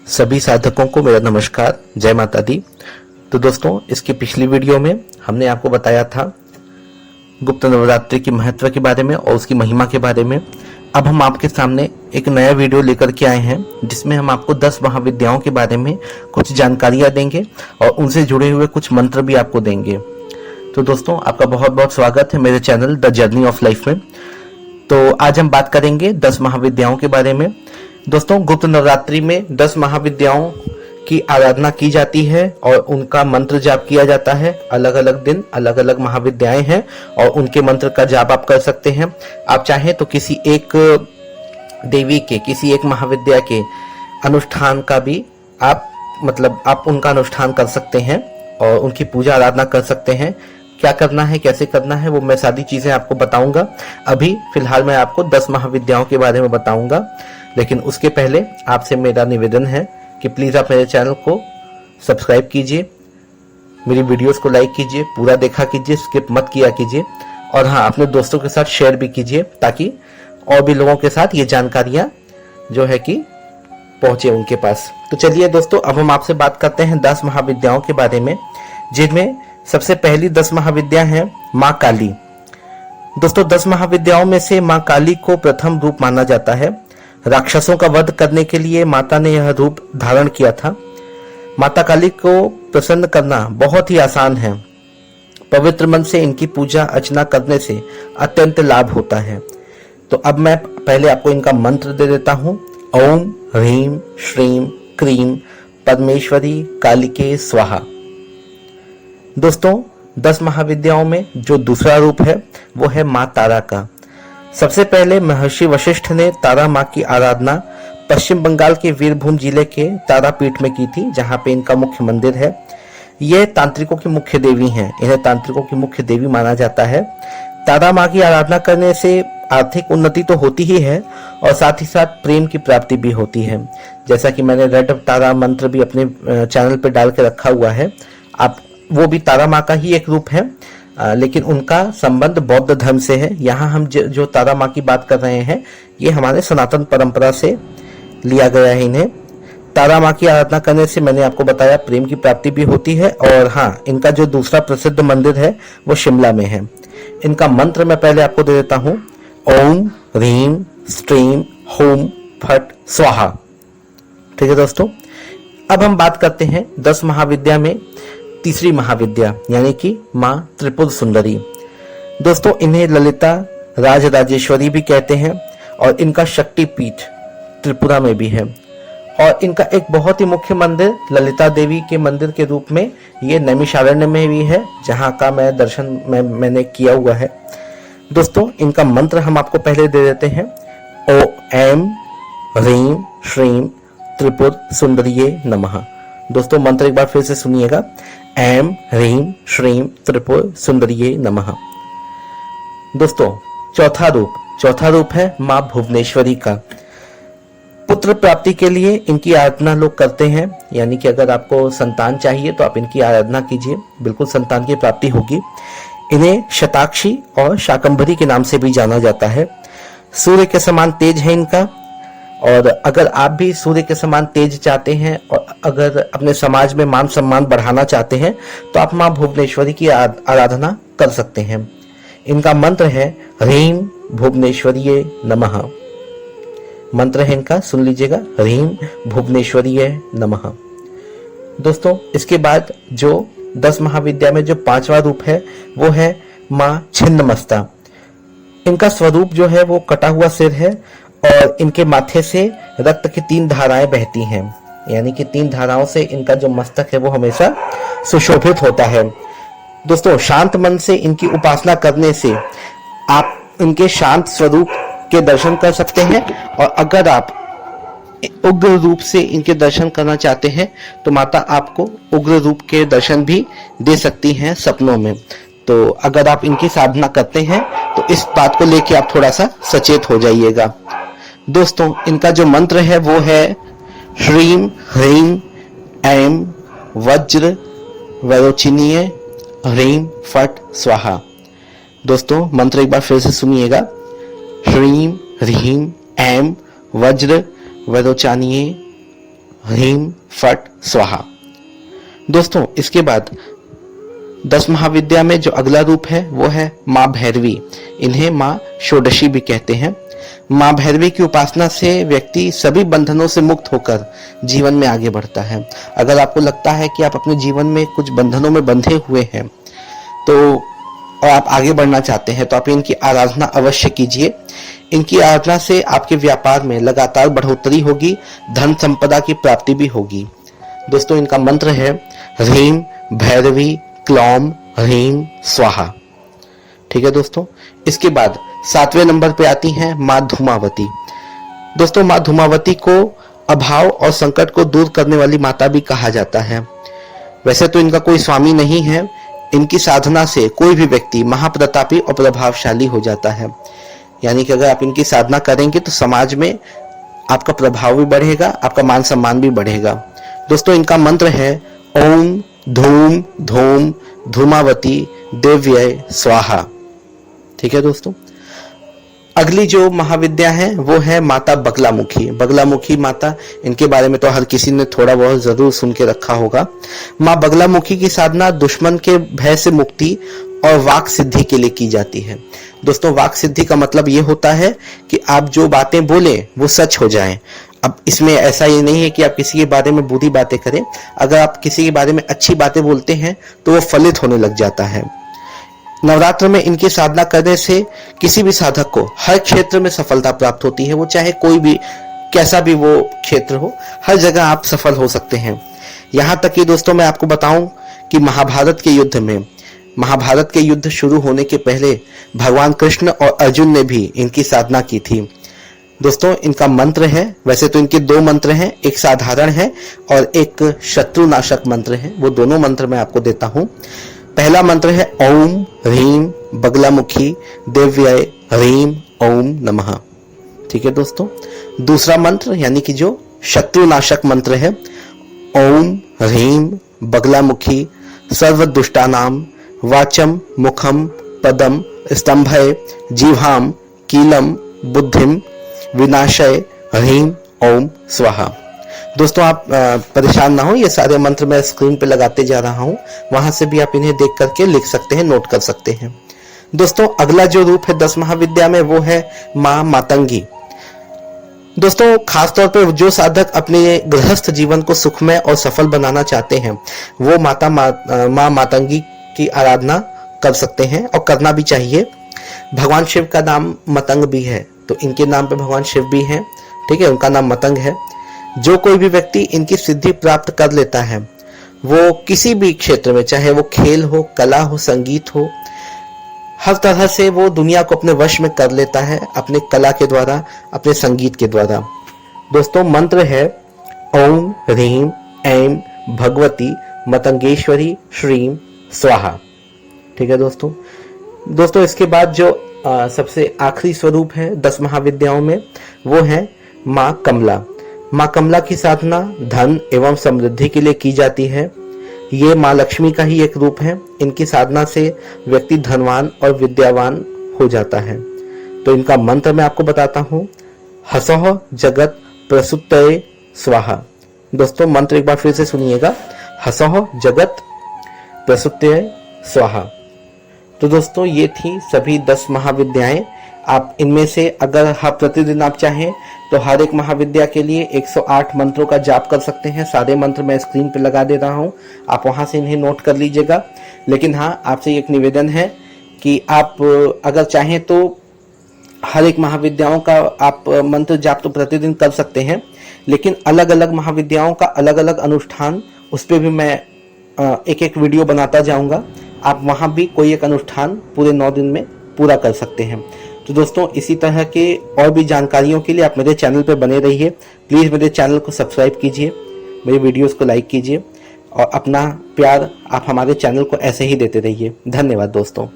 सभी साधकों को मेरा नमस्कार, जय माता दी। तो दोस्तों, इसकी पिछली वीडियो में हमने आपको बताया था गुप्त नवरात्रि की महत्व के बारे में और उसकी महिमा के बारे में। अब हम आपके सामने एक नया वीडियो लेकर के आए हैं जिसमें हम आपको 10 महाविद्याओं के बारे में कुछ जानकारियां देंगे और उनसे जुड़े हुए कुछ मंत्र भी आपको देंगे। तो दोस्तों, आपका बहुत बहुत स्वागत है मेरे channel the journey of life में। तो आज हम बात करेंगे 10 महाविद्याओं के बारे में। दोस्तों, गुप्त नवरात्रि में 10 महाविद्याओं की आराधना की जाती है और उनका मंत्र जाप किया जाता है। अलग अलग दिन अलग अलग महाविद्याएं हैं और उनके मंत्र का जाप आप कर सकते हैं। आप चाहें तो किसी एक देवी के, किसी एक महाविद्या के अनुष्ठान का भी आप उनका अनुष्ठान कर सकते हैं और उनकी पूजा आराधना कर सकते हैं। क्या करना है, कैसे करना है, वो मैं सारी चीजें आपको बताऊंगा। अभी फिलहाल मैं आपको 10 महाविद्याओं के बारे में बताऊंगा, लेकिन उसके पहले आपसे मेरा निवेदन है कि प्लीज आप मेरे चैनल को सब्सक्राइब कीजिए, मेरी वीडियोस को लाइक कीजिए, पूरा देखा कीजिए, स्किप मत किया कीजिए और हाँ, अपने दोस्तों के साथ शेयर भी कीजिए ताकि और भी लोगों के साथ ये जानकारियां जो है कि पहुंचे उनके पास। तो चलिए दोस्तों, अब हम आपसे बात करते हैं 10 महाविद्याओं के बारे में, जिनमें सबसे पहली 10 महाविद्या है माँ काली। दोस्तों, 10 महाविद्याओं में से माँ काली को प्रथम रूप माना जाता है। राक्षसों का वध करने के लिए माता ने यह रूप धारण किया था। माता काली को प्रसन्न करना बहुत ही आसान है। पवित्र मन से इनकी पूजा अर्चना करने से अत्यंत लाभ होता है। तो अब मैं पहले आपको इनका मंत्र दे देता हूं। ओम ह्रीम श्रीम क्रीम परमेश्वरी कालिके स्वाहा। दोस्तों, 10 महाविद्याओं में जो दूसरा रूप है वो है माँ तारा का। सबसे पहले महर्षि वशिष्ठ ने तारा माँ की आराधना पश्चिम बंगाल के वीरभूम जिले के तारापीठ में की थी, जहाँ पे इनका मुख्य मंदिर है। ये तांत्रिकों की मुख्य देवी हैं, इन्हें तांत्रिकों की मुख्य देवी माना जाता है। तारा माँ की आराधना करने से आर्थिक उन्नति तो होती ही है और साथ ही साथ प्रेम की प्राप्ति भी होती है। जैसा कि मैंने रेड तारा मंत्र भी अपने चैनल पे डाल के रखा हुआ है। आप वो भी तारा माँ का ही एक रूप है, लेकिन उनका संबंध बौद्ध धर्म से है। यहाँ हम जो तारा माँ की बात कर रहे हैं, ये हमारे सनातन परंपरा से लिया गया है। इन्हें तारा माँ की आराधना करने से, मैंने आपको बताया, प्रेम की प्राप्ति भी होती है। और हाँ, इनका जो दूसरा प्रसिद्ध मंदिर है वो शिमला में है। इनका मंत्र मैं पहले आपको दे देता हूँ। ओम ह्रीम श्रीम होम फट स्वाहा। ठीक है दोस्तों, अब हम बात करते हैं 10 महाविद्या में तीसरी महाविद्या यानी कि माँ त्रिपुर सुंदरी। दोस्तों, इन्हें ललिता राजराजेश्वरी भी कहते हैं और इनका शक्तिपीठ त्रिपुरा में भी है। और इनका एक बहुत ही मुख्य मंदिर ललिता देवी के मंदिर के रूप में ये नैमिषारण्य में भी है, जहाँ का मैं दर्शन मैंने किया हुआ है। दोस्तों, इनका मंत्र हम आपको पहले दे देते हैं। ओ एम ह्रीम श्रीम त्रिपुर सुंदरिये नमः। दोस्तों, मंत्र एक बार फिर से सुनिएगा। एम ह्रीम श्रीम त्रिपुर सुंदरिये नमः। दोस्तों, चौथा रूप है माँ भुवनेश्वरी का। पुत्र प्राप्ति के लिए इनकी आराधना लोग करते हैं, यानी कि अगर आपको संतान चाहिए तो आप इनकी आराधना कीजिए, बिल्कुल संतान की प्राप्ति होगी। इन्हें शताक्षी और शाकंभरी के नाम से भी जाना जाता है। सूर्य के समान तेज है इनका, और अगर आप भी सूर्य के समान तेज चाहते हैं और अगर अपने समाज में मान सम्मान बढ़ाना चाहते हैं तो आप माँ भुवनेश्वरी की आराधना कर सकते हैं। इनका मंत्र है ह्रीम भुवनेश्वरीये नमः। मंत्र है इनका, सुन लीजिएगा, ह्रीम भुवनेश्वरीये नमः। दोस्तों, इसके बाद जो 10 महाविद्या में जो 5वां रूप है वो है माँ छिन्नमस्ता। इनका स्वरूप जो है वो कटा हुआ सिर है और इनके माथे से रक्त की 3 धाराएं बहती हैं, यानी कि 3 धाराओं से इनका जो मस्तक है वो हमेशा सुशोभित होता है। दोस्तों, शांत मन से इनकी उपासना करने से आप इनके शांत स्वरूप के दर्शन कर सकते हैं, और अगर आप उग्र रूप से इनके दर्शन करना चाहते हैं तो माता आपको उग्र रूप के दर्शन भी दे सकती हैं सपनों में। तो अगर आप इनकी साधना करते हैं तो इस बात को लेके आप थोड़ा सा सचेत हो जाइएगा। दोस्तों, इनका जो मंत्र है वो है श्रीम ह्रीम ऐम वज्र वरोचिनीय ह्रीम फट स्वाहा। दोस्तों, मंत्र एक बार फिर से सुनिएगा। श्रीम ह्रीम ऐम वज्र वरोचानीय ह्रीम फट स्वाहा। दोस्तों इसके बाद 10 महाविद्या में जो अगला रूप है वो है माँ भैरवी। इन्हें माँ षोडशी भी कहते हैं। माँ भैरवी की उपासना से व्यक्ति सभी बंधनों से मुक्त होकर जीवन में आगे बढ़ता है। अगर आपको लगता है कि आप अपने जीवन में कुछ बंधनों में बंधे हुए हैं तो और आप आगे बढ़ना चाहते हैं तो आप इनकी आराधना अवश्य कीजिए। इनकी आराधना से आपके व्यापार में लगातार बढ़ोतरी होगी, धन संपदा की प्राप्ति भी होगी। दोस्तों इनका मंत्र है ह्रीम भैरवी क्लौम ह्रीम स्वाहा। ठीक है दोस्तों। इसके बाद 7वें नंबर पे आती हैं माँ धूमावती। दोस्तों माँ धूमावती को अभाव और संकट को दूर करने वाली माता भी कहा जाता है। वैसे तो इनका कोई स्वामी नहीं है। इनकी साधना से कोई भी व्यक्ति महाप्रतापी और प्रभावशाली हो जाता है। यानी कि अगर आप इनकी साधना करेंगे तो समाज में आपका प्रभाव भी बढ़ेगा, आपका मान सम्मान भी बढ़ेगा। दोस्तों इनका मंत्र है ओम धूम धूम धूमावती देव्यय स्वाहा। ठीक है दोस्तों। अगली जो महाविद्या है वो है माता बगलामुखी। बगलामुखी माता, इनके बारे में तो हर किसी ने थोड़ा बहुत जरूर सुन के रखा होगा। माँ बगलामुखी की साधना दुश्मन के भय से मुक्ति और वाक सिद्धि के लिए की जाती है। दोस्तों वाक सिद्धि का मतलब ये होता है कि आप जो बातें बोले वो सच हो जाएं। अब इसमें ऐसा ही नहीं है कि आप किसी के बारे में बुरी बातें करें। अगर आप किसी के बारे में अच्छी बातें बोलते हैं तो वो फलित होने लग जाता है। नवरात्र में इनकी साधना करने से किसी भी साधक को हर क्षेत्र में सफलता प्राप्त होती है। वो चाहे कोई भी कैसा भी वो क्षेत्र हो, हर जगह आप सफल हो सकते हैं। यहाँ तक कि दोस्तों मैं आपको बताऊं कि महाभारत के युद्ध शुरू होने के पहले भगवान कृष्ण और अर्जुन ने भी इनकी साधना की थी। दोस्तों इनका मंत्र है, वैसे तो इनके 2 मंत्र हैं, एक साधारण है और एक शत्रुनाशक मंत्र है। वो दोनों मंत्र मैं आपको देता हूं। पहला मंत्र है ओम ह्रीम बगलामुखी देव्याय ह्रीम ओम नमः। ठीक है दोस्तों। दूसरा मंत्र यानी कि जो शत्रुनाशक मंत्र है ओम ह्रीम बगलामुखी सर्व दुष्टानाम वाचम मुखम पदम स्तंभय जीवाम कीलम बुद्धिम विनाशय ह्रीम ओम स्वाहा। दोस्तों आप परेशान ना हो, ये सारे मंत्र मैं स्क्रीन पे लगाते जा रहा हूं, वहां से भी आप इन्हें देख करके लिख सकते हैं, नोट कर सकते हैं। दोस्तों अगला जो रूप है 10 महाविद्या में वो है माँ मातंगी। दोस्तों खासतौर पर जो साधक अपने गृहस्थ जीवन को सुखमय और सफल बनाना चाहते हैं वो माँ मातंगी की आराधना कर सकते हैं और करना भी चाहिए। भगवान शिव का नाम मतंग भी है तो इनके नाम पे भगवान शिव भी हैं। ठीक है, उनका नाम मतंग है। जो कोई भी व्यक्ति इनकी सिद्धि प्राप्त कर लेता है वो किसी भी क्षेत्र में, चाहे वो खेल हो, कला हो, संगीत हो, हर तरह से वो दुनिया को अपने वश में कर लेता है अपने कला के द्वारा, अपने संगीत के द्वारा। दोस्तों मंत्र है ओम ह्रीम ऐम भगवती मतंगेश्वरी श्रीम स्वाहा। ठीक है दोस्तों इसके बाद जो सबसे आखिरी स्वरूप है 10 महाविद्याओं में वो है माँ कमला। माँ कमला की साधना धन एवं समृद्धि के लिए की जाती है। ये माँ लक्ष्मी का ही एक रूप है। इनकी साधना से व्यक्ति धनवान और विद्यावान हो जाता है। तो इनका मंत्र मैं आपको बताता हूँ हसोह जगत प्रसुप्तये स्वाहा। दोस्तों मंत्र एक बार फिर से सुनिएगा, हसोह जगत प्रसुप्तये स्वाहा। तो दोस्तों ये थी सभी 10 महाविद्याएं। आप इनमें से अगर प्रतिदिन आप चाहें तो हर एक महाविद्या के लिए 108 मंत्रों का जाप कर सकते हैं। सारे मंत्र मैं स्क्रीन पे लगा दे रहा हूं, आप वहां से इन्हें नोट कर लीजिएगा। लेकिन हाँ, आपसे एक निवेदन है कि आप अगर चाहें तो हर एक महाविद्याओं का आप मंत्र जाप तो प्रतिदिन कर सकते हैं, लेकिन अलग अलग महाविद्याओं का अलग अलग अनुष्ठान, उस पर भी मैं एक एक वीडियो बनाता जाऊंगा। आप वहां भी कोई एक अनुष्ठान पूरे 9 दिन में पूरा कर सकते हैं। तो दोस्तों इसी तरह के और भी जानकारियों के लिए आप मेरे चैनल पर बने रहिए। प्लीज़ मेरे चैनल को सब्सक्राइब कीजिए, मेरी वीडियोस को लाइक कीजिए और अपना प्यार आप हमारे चैनल को ऐसे ही देते रहिए। धन्यवाद दोस्तों।